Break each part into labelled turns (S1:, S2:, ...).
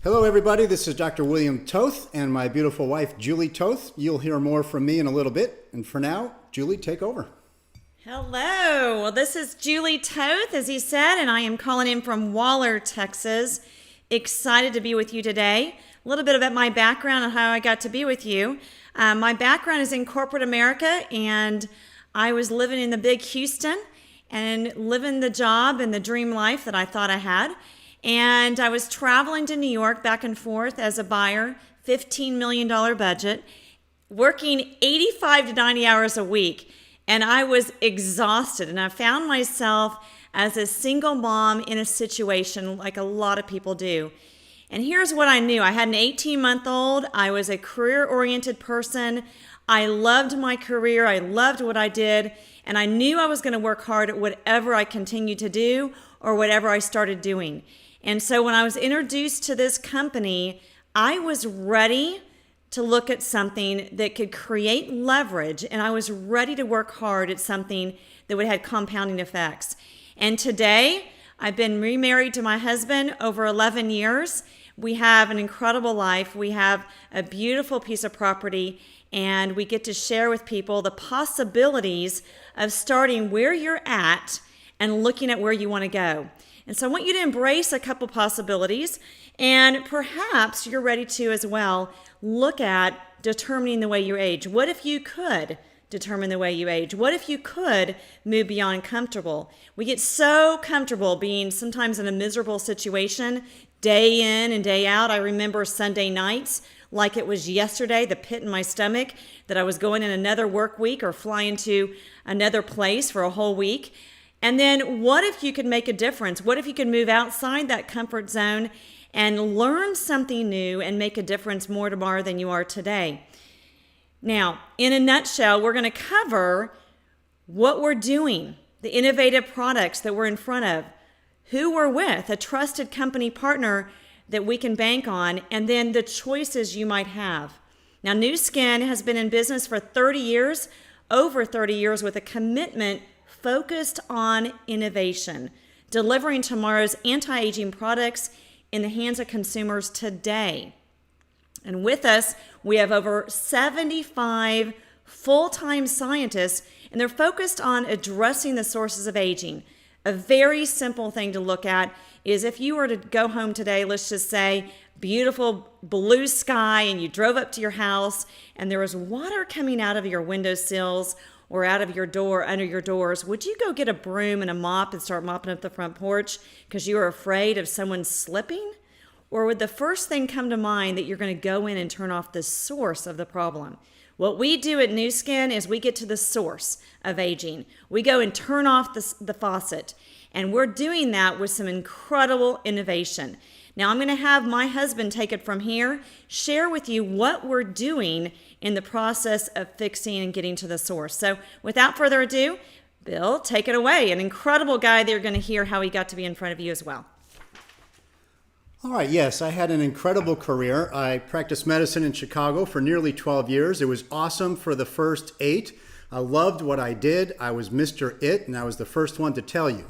S1: Hello everybody, this is Dr. William Toth and my beautiful wife Julie Toth. You'll hear more from me in a little bit, and for now, Julie, take over.
S2: Hello, well this is Julie Toth, as he said, and I am calling in from Waller, Texas. Excited to be with you today. A little bit about my background and how I got to be with you. My background is in corporate America, and I was living in the big Houston and living the job and the dream life that I thought I had. And I was traveling to New York back and forth as a buyer, $15 million budget, working 85 to 90 hours a week. And I was exhausted. And I found myself as a single mom in a situation like a lot of people do. And here's what I knew. I had an 18-month-old. I was a career-oriented person. I loved my career. I loved what I did. And I knew I was going to work hard at whatever I continued to do or whatever I started doing. And so when I was introduced to this company, I was ready to look at something that could create leverage, and I was ready to work hard at something that would have compounding effects. And today, I've been remarried to my husband over 11 years. We have an incredible life. We have a beautiful piece of property, and we get to share with people the possibilities of starting where you're at and looking at where you want to go. And so I want you to embrace a couple possibilities, and perhaps you're ready to as well look at determining the way you age. What if you could determine the way you age? What if you could move beyond comfortable? We get so comfortable being sometimes in a miserable situation day in and day out. I remember Sunday nights like it was yesterday, the pit in my stomach that I was going in another work week or flying to another place for a whole week. And then what if you could make a difference? What if you could move outside that comfort zone and learn something new and make a difference more tomorrow than you are today? Now, in a nutshell, we're going to cover what we're doing, the innovative products that we're in front of, who we're with, a trusted company partner that we can bank on, and then the choices you might have. Now, Nu Skin has been in business for 30 years, over 30 years, with a commitment focused on innovation, delivering tomorrow's anti-aging products in the hands of consumers today. And with us, we have over 75 full-time scientists, and they're focused on addressing the sources of aging. A very simple thing to look at is if you were to go home today, let's just say, beautiful blue sky, and you drove up to your house, and there was water coming out of your windowsills or out of your door, under your doors, would you go get a broom and a mop and start mopping up the front porch because you were afraid of someone slipping? Or would the first thing come to mind that you're going to go in and turn off the source of the problem? What we do at Nu Skin is we get to the source of aging. We go and turn off the faucet. And we're doing that with some incredible innovation. Now I'm going to have my husband take it from here, share with you what we're doing in the process of fixing and getting to the source. So without further ado, Bill, take it away. An incredible guy that you're going to hear how he got to be in front of you as well.
S1: All right, yes, I had an incredible career. I practiced medicine in Chicago for nearly 12 years. It was awesome for the first 8. I loved what I did. I was Mr. It, and I was the first one to tell you.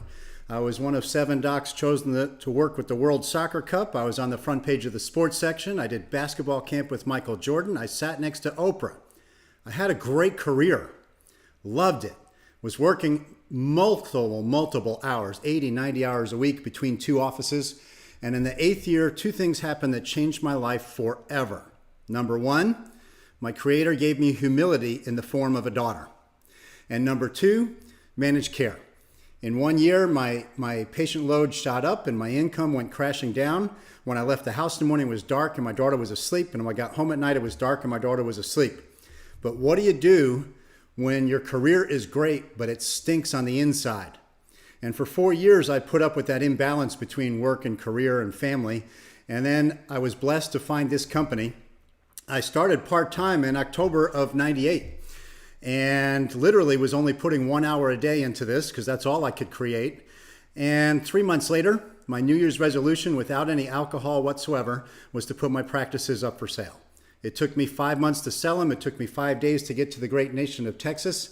S1: I was one of 7 docs chosen to work with the World Soccer Cup. I was on the front page of the sports section. I did basketball camp with Michael Jordan. I sat next to Oprah. I had a great career. Loved it. Was working multiple hours, 80, 90 hours a week between 2 offices. And in the 8th year, 2 things happened that changed my life forever. Number 1, my creator gave me humility in the form of a daughter. And number 2, managed care. In 1 year, my patient load shot up and my income went crashing down. When I left the house in the morning, it was dark and my daughter was asleep. And when I got home at night, it was dark and my daughter was asleep. But what do you do when your career is great, but it stinks on the inside? And for 4 years, I put up with that imbalance between work and career and family. And then I was blessed to find this company. I started part-time in October of '98. And literally was only putting 1 hour a day into this because that's all I could create. And 3 months later, my New Year's resolution without any alcohol whatsoever was to put my practices up for sale. It took me 5 months to sell them. It took me 5 days to get to the great nation of Texas,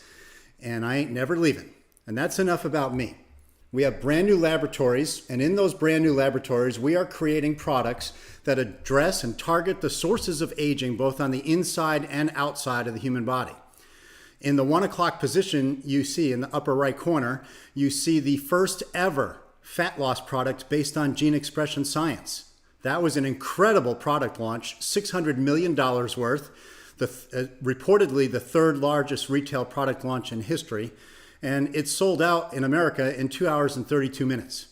S1: and I ain't never leaving. And that's enough about me. We have brand new laboratories, and in those brand new laboratories, we are creating products that address and target the sources of aging, both on the inside and outside of the human body. In the 1 o'clock position, you see in the upper right corner, you see the first ever fat loss product based on gene expression science. That was an incredible product launch, $600 million worth, reportedly the third largest retail product launch in history. And it sold out in America in 2 hours and 32 minutes.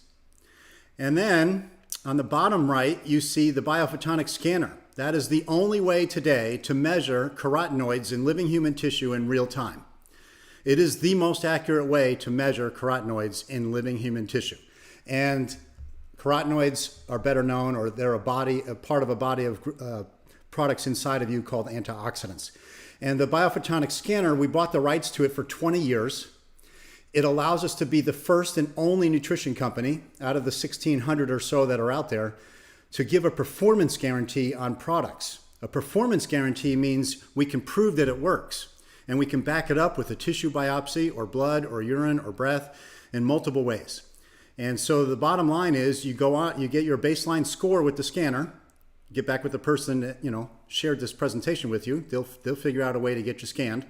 S1: And then on the bottom right, you see the biophotonic scanner. That is the only way today to measure carotenoids in living human tissue in real time. It is the most accurate way to measure carotenoids in living human tissue. And carotenoids are better known, or they're a part of a body of products inside of you called antioxidants. And the biophotonic scanner, we bought the rights to it for 20 years. It allows us to be the first and only nutrition company out of the 1,600 or so that are out there to give a performance guarantee on products. A performance guarantee means we can prove that it works, and we can back it up with a tissue biopsy or blood or urine or breath in multiple ways. And so the bottom line is you go out, you get your baseline score with the scanner, get back with the person that shared this presentation with you. They'll figure out a way to get you scanned.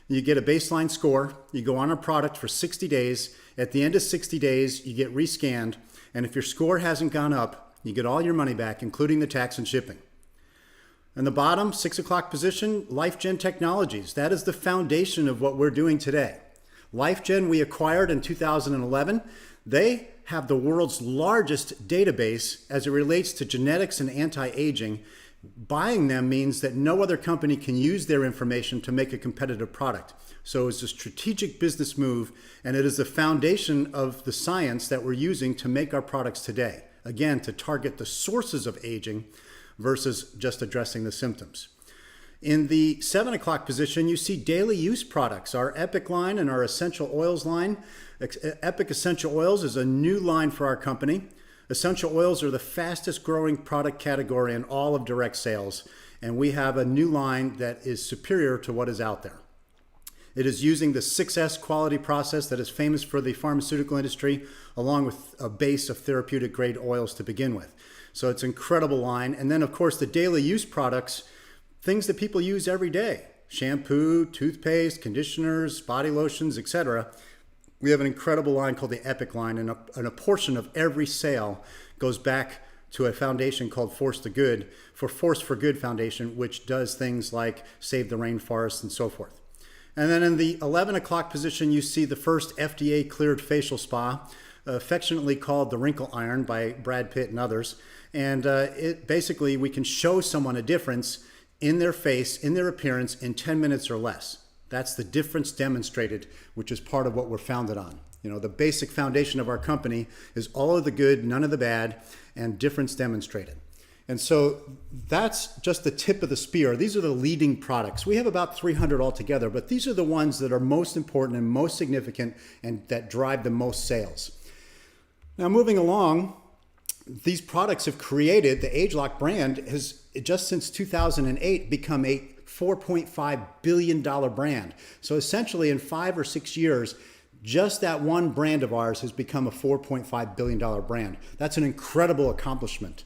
S1: You get a baseline score, you go on a product for 60 days. At the end of 60 days, you get rescanned. And if your score hasn't gone up, you get all your money back, including the tax and shipping. And the bottom, 6 o'clock position, LifeGen Technologies. That is the foundation of what we're doing today. LifeGen we acquired in 2011. They have the world's largest database as it relates to genetics and anti-aging. Buying them means that no other company can use their information to make a competitive product. So it's a strategic business move, and it is the foundation of the science that we're using to make our products today. Again, to target the sources of aging versus just addressing the symptoms. In the 7 o'clock position, you see daily use products, our Epic line and our Essential Oils line. Epic Essential Oils is a new line for our company. Essential oils are the fastest growing product category in all of direct sales, and we have a new line that is superior to what is out there. It is using the 6S quality process that is famous for the pharmaceutical industry, along with a base of therapeutic grade oils to begin with. So it's an incredible line. And then of course the daily use products, things that people use every day, shampoo, toothpaste, conditioners, body lotions, etc. We have an incredible line called the Epic line, and a portion of every sale goes back to a foundation called Force for Good Foundation, which does things like save the rainforest and so forth. And then in the 11 o'clock position, you see the first FDA cleared facial spa, affectionately called the Wrinkle Iron by Brad Pitt and others. And it basically, we can show someone a difference in their face, in their appearance, in 10 minutes or less. That's the difference demonstrated, which is part of what we're founded on. The basic foundation of our company is all of the good, none of the bad, and difference demonstrated. And so that's just the tip of the spear. These are the leading products. We have about 300 altogether, but these are the ones that are most important and most significant and that drive the most sales. Now, moving along, these products have created, the ageLOC brand has, just since 2008, become a $4.5 billion brand. So essentially in 5 or 6 years, just that one brand of ours has become a $4.5 billion brand. That's an incredible accomplishment.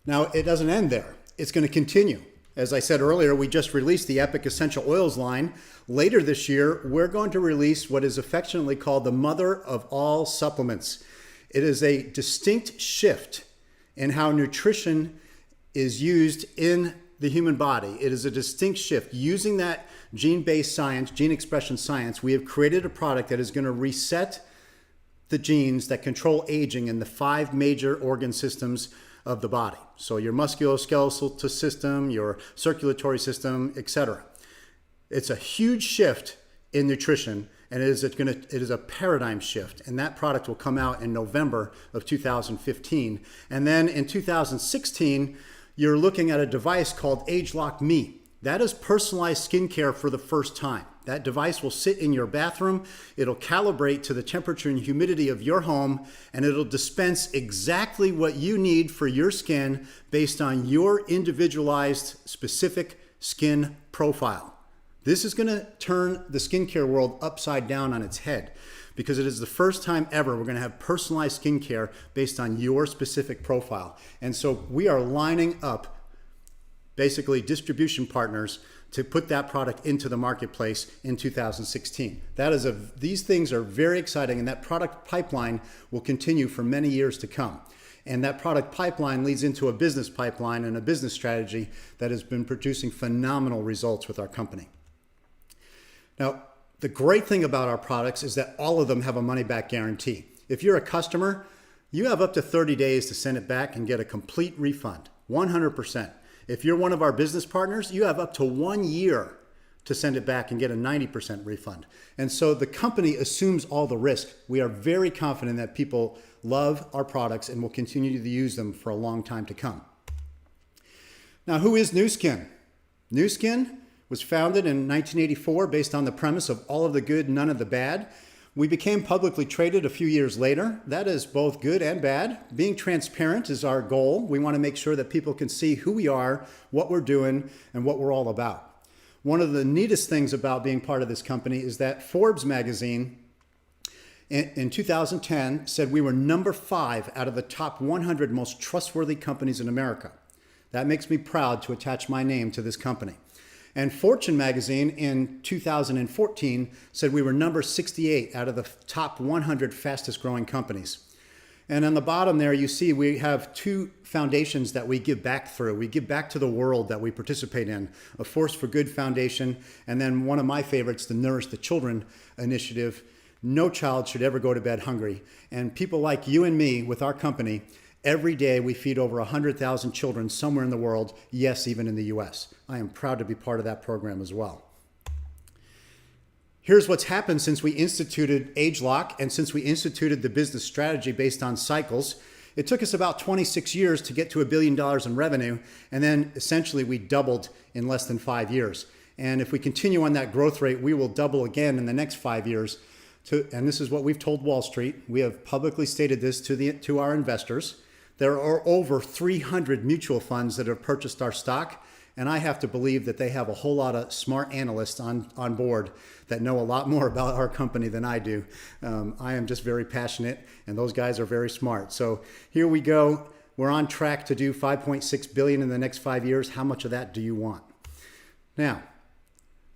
S1: Now, it doesn't end there. It's going to continue. As I said earlier, we just released the Epic Essential Oils line. Later this year, we're going to release what is affectionately called the mother of all supplements. It is a distinct shift in how nutrition is used in the human body. It is a distinct shift. Using that gene-based science, gene expression science, we have created a product that is going to reset the genes that control aging in the 5 major organ systems of the body. So your musculoskeletal system, your circulatory system, etc. It's a huge shift in nutrition, and it is a paradigm shift. And that product will come out in November of 2015. And then in 2016, you're looking at a device called ageLOC Me. That is personalized skincare for the first time. That device will sit in your bathroom. It'll calibrate to the temperature and humidity of your home, and it'll dispense exactly what you need for your skin based on your individualized specific skin profile. This is going to turn the skincare world upside down on its head, because it is the first time ever we're going to have personalized skincare based on your specific profile. And so we are lining up basically distribution partners to put that product into the marketplace in 2016. These things are very exciting, and that product pipeline will continue for many years to come. And that product pipeline leads into a business pipeline and a business strategy that has been producing phenomenal results with our company. Now, the great thing about our products is that all of them have a money-back guarantee. If you're a customer, you have up to 30 days to send it back and get a complete refund, 100%. If you're one of our business partners, you have up to 1 year to send it back and get a 90% refund. And so the company assumes all the risk. We are very confident that people love our products and will continue to use them for a long time to come. Now, who is Nu Skin? Nu Skin was founded in 1984 based on the premise of all of the good, none of the bad. We became publicly traded a few years later. That is both good and bad. Being transparent is our goal. We want to make sure that people can see who we are, what we're doing, and what we're all about. One of the neatest things about being part of this company is that Forbes magazine in 2010 said we were number 5 out of the top 100 most trustworthy companies in America. That makes me proud to attach my name to this company. And Fortune magazine in 2014 said we were number 68 out of the top 100 fastest growing companies. And on the bottom there, you see we have 2 foundations that we give back through. We give back to the world that we participate in, a Force for Good Foundation, and then one of my favorites, the Nourish the Children initiative. No child should ever go to bed hungry. And people like you and me with our company, every day we feed over 100,000 children somewhere in the world, yes, even in the US. I am proud to be part of that program as well. Here's what's happened since we instituted AgeLock and since we instituted the business strategy based on cycles. It took us about 26 years to get to $1 billion in revenue, and then essentially we doubled in less than 5 years. And if we continue on that growth rate, we will double again in the next 5 years. And this is what we've told Wall Street. We have publicly stated this to our investors. There are over 300 mutual funds that have purchased our stock, and I have to believe that they have a whole lot of smart analysts on board that know a lot more about our company than I do. I am just very passionate, and those guys are very smart. So here we go. We're on track to do $5.6 billion in the next 5 years. How much of that do you want? Now,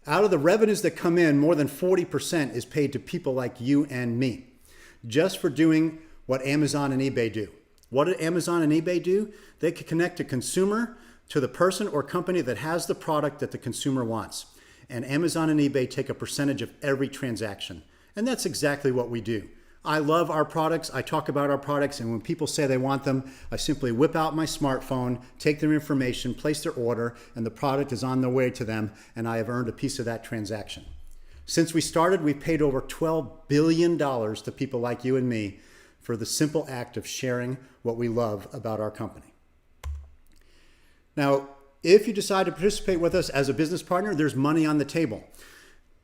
S1: out of the revenues that come in, more than 40% is paid to people like you and me, just for doing what Amazon and eBay do. What did Amazon and eBay do? They could connect a consumer to the person or company that has the product that the consumer wants. And Amazon and eBay take a percentage of every transaction. And that's exactly what we do. I love our products. I talk about our products. And when people say they want them, I simply whip out my smartphone, take their information, place their order, and the product is on their way to them. And I have earned a piece of that transaction. Since we started, we've paid over $12 billion to people like you and me for the simple act of sharing what we love about our company. Now, if you decide to participate with us as a business partner, there's money on the table.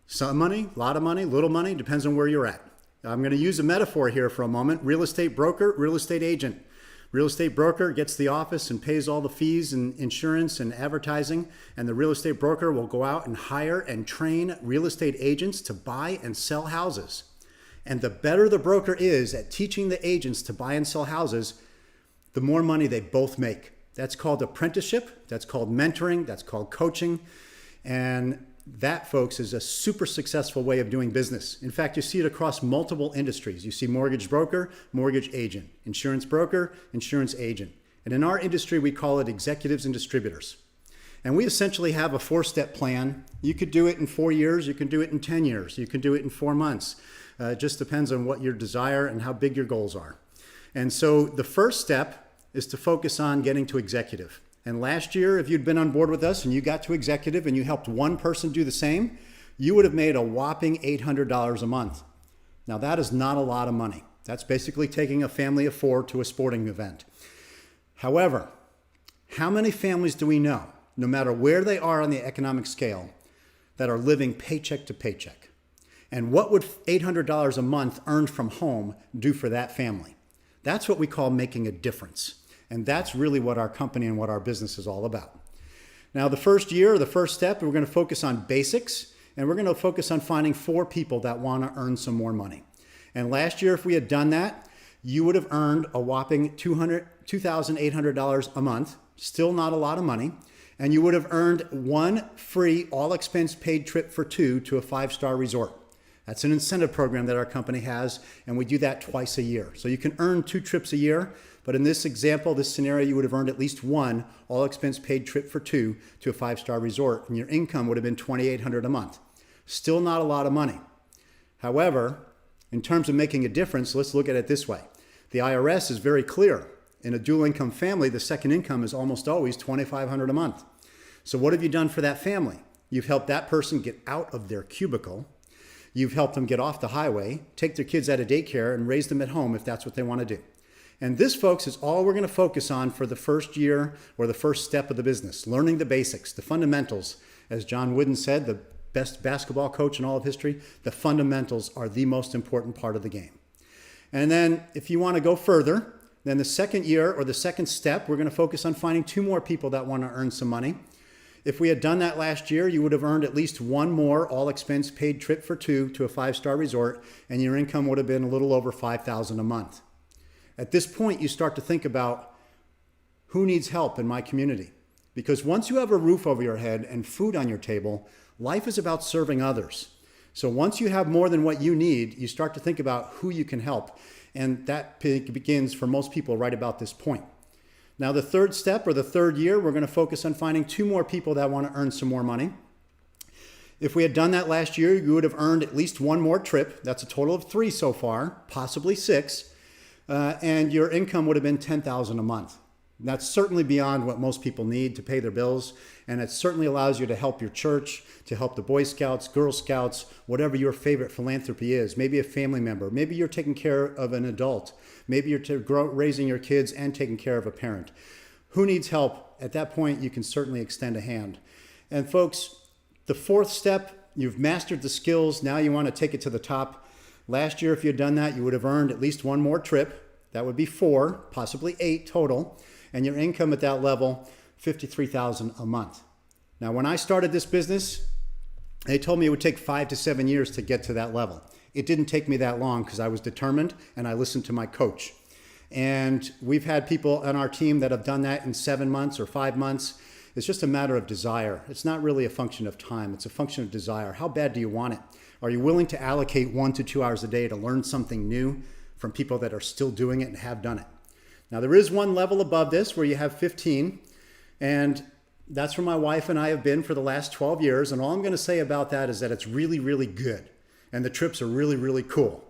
S1: Some money, a lot of money, little money, depends on where you're at. I'm going to use a metaphor here for a moment. Real estate broker, real estate agent. Real estate broker gets the office and pays all the fees and insurance and advertising, and the real estate broker will go out and hire and train real estate agents to buy and sell houses. And the better the broker is at teaching the agents to buy and sell houses, the more money they both make. That's called apprenticeship. That's called mentoring. That's called coaching. And that, folks, is a super successful way of doing business. In fact, you see it across multiple industries. You see mortgage broker, mortgage agent, insurance broker, insurance agent. And in our industry, we call it executives and distributors. And we essentially have a 4-step plan. You could do it in 4 years. You can do it in 10 years. You can do it in 4 months. It just depends on what your desire and how big your goals are. And so the first step is to focus on getting to executive. And last year, if you'd been on board with us and you got to executive and you helped one person do the same, you would have made a whopping $800 a month. Now, that is not a lot of money. That's basically taking a family of 4 to a sporting event. However, how many families do we know, no matter where they are on the economic scale, that are living paycheck to paycheck? And what would $800 a month earned from home do for that family? That's what we call making a difference. And that's really what our company and what our business is all about. Now, the first year, the first step, we're going to focus on basics, and we're going to focus on finding 4 people that want to earn some more money. And last year, if we had done that, you would have earned a whopping $2,800 a month. Still not a lot of money. And you would have earned one free all-expense-paid trip for two to a 5-star resort. That's an incentive program that our company has, and we do that twice a year. So you can earn 2 trips a year, but in this example, this scenario, you would have earned at least one all-expense-paid trip for two to a 5-star resort, and your income would have been $2,800 a month. Still not a lot of money. However, in terms of making a difference, let's look at it this way. The IRS is very clear. In a dual income family, the second income is almost always $2,500 a month. So what have you done for that family? You've helped that person get out of their cubicle. You've helped them get off the highway, take their kids out of daycare, and raise them at home if that's what they want to do. And this, folks, is all we're going to focus on for the first year or the first step of the business, learning the basics, the fundamentals. As John Wooden said, the best basketball coach in all of history, the fundamentals are the most important part of the game. And then if you want to go further, then the second year or the second step, we're going to focus on finding 2 more people that want to earn some money. If we had done that last year, you would have earned at least one more all-expense-paid trip for 2 to a 5-star resort, and your income would have been a little over $5,000 a month. At this point, you start to think about who needs help in my community. Because once you have a roof over your head and food on your table, life is about serving others. So once you have more than what you need, you start to think about who you can help. And that begins for most people right about this point. Now, the third step or the third year, we're going to focus on finding 2 more people that want to earn some more money. If we had done that last year, you would have earned at least one more trip. That's a total of 3 so far, possibly 6. And your income would have been $10,000 a month. That's certainly beyond what most people need to pay their bills, and it certainly allows you to help your church, to help the Boy Scouts, Girl Scouts, whatever your favorite philanthropy is. Maybe a family member. Maybe you're taking care of an adult. Maybe you're raising your kids and taking care of a parent. Who needs help? At that point, you can certainly extend a hand. And folks, the fourth step, you've mastered the skills. Now you want to take it to the top. Last year, if you had done that, you would have earned at least one more trip. That would be 4, possibly 8 total. And your income at that level, $53,000 a month. Now, when I started this business, they told me it would take 5 to 7 years to get to that level. It didn't take me that long because I was determined and I listened to my coach. And we've had people on our team that have done that in 7 months or 5 months. It's just a matter of desire. It's not really a function of time. It's a function of desire. How bad do you want it? Are you willing to allocate 1 to 2 hours a day to learn something new from people that are still doing it and have done it? Now, there is one level above this where you have 15, and that's where my wife and I have been for the last 12 years. And all I'm going to say about that is that it's really, really good. And the trips are really, really cool.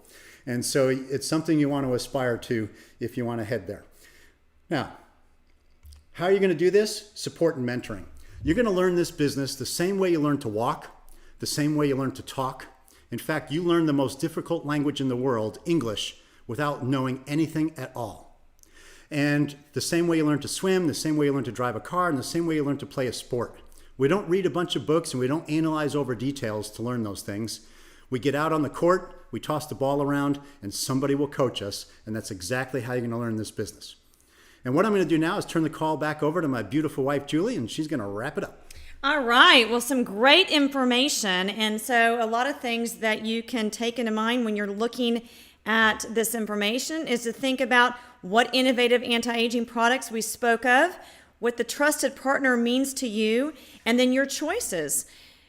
S1: And so it's something you want to aspire to if you want to head there. Now, how are you going to do this? Support and mentoring. You're going to learn this business the same way you learn to walk, the same way you learn to talk. In fact, you learn the most difficult language in the world, English, without knowing anything at all. And the same way you learn to swim, the same way you learn to drive a car, and the same way you learn to play a sport. We don't read a bunch of books and we don't analyze over details to learn those things. We get out on the court, we toss the ball around, and somebody will coach us, and that's exactly how you're going to learn this business. And what I'm going to do now is turn the call back over to my beautiful wife, Julie, and she's going to wrap it up.
S2: All right. Well, some great information. And so a lot of things that you can take into mind when you're looking at this information is to think about what innovative anti-aging products we spoke of, what the trusted partner means to you, and then your choices.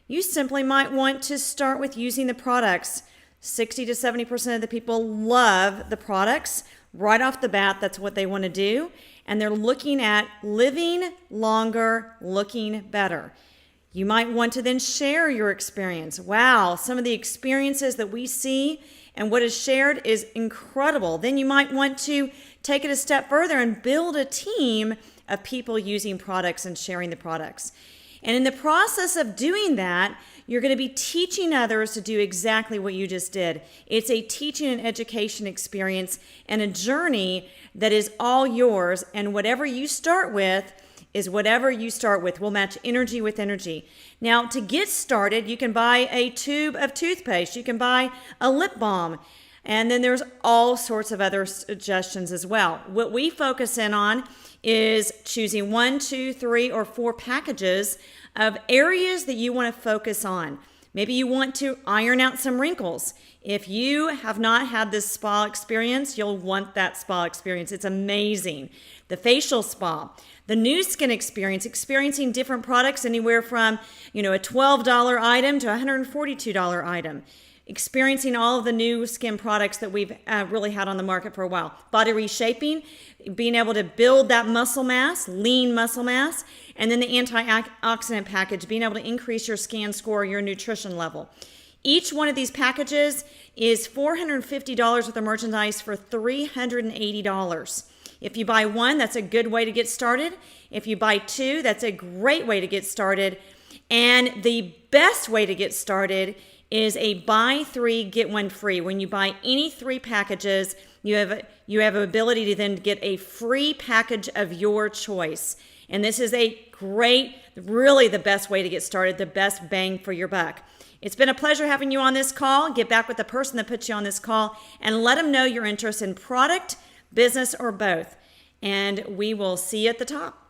S2: You simply might want to start with using the products. 60 to 70% of the people love the products. Right off the bat, that's what they want to do. And they're looking at living longer, looking better. You might want to then share your experience. Wow, some of the experiences that we see and what is shared is incredible. Then you might want to take it a step further and build a team of people using products and sharing the products. And in the process of doing that, you're going to be teaching others to do exactly what you just did. It's a teaching and education experience and a journey that is all yours. And whatever you start with is whatever you start with. We'll match energy with energy. Now, to get started, you can buy a tube of toothpaste. You can buy a lip balm. And then there's all sorts of other suggestions as well. What we focus in on is choosing 1, 2, 3, or 4 packages of areas that you want to focus on. Maybe you want to iron out some wrinkles. If you have not had this spa experience, you'll want that spa experience. It's amazing. The facial spa, the new skin experience, experiencing different products anywhere from, a $12 item to a $142 item. Experiencing all of the new skin products that we've really had on the market for a while. Body reshaping, being able to build that muscle mass, lean muscle mass, and then the antioxidant package, being able to increase your scan score, your nutrition level. Each one of these packages is $450 worth of merchandise for $380. If you buy one, that's a good way to get started. If you buy two, that's a great way to get started. And the best way to get started is a buy three, get one free. When you buy any three packages, you have an ability to then get a free package of your choice. And this is a great, really the best way to get started, the best bang for your buck. It's been a pleasure having you on this call. Get back with the person that put you on this call and let them know your interest in product, business, or both. And we will see you at the top.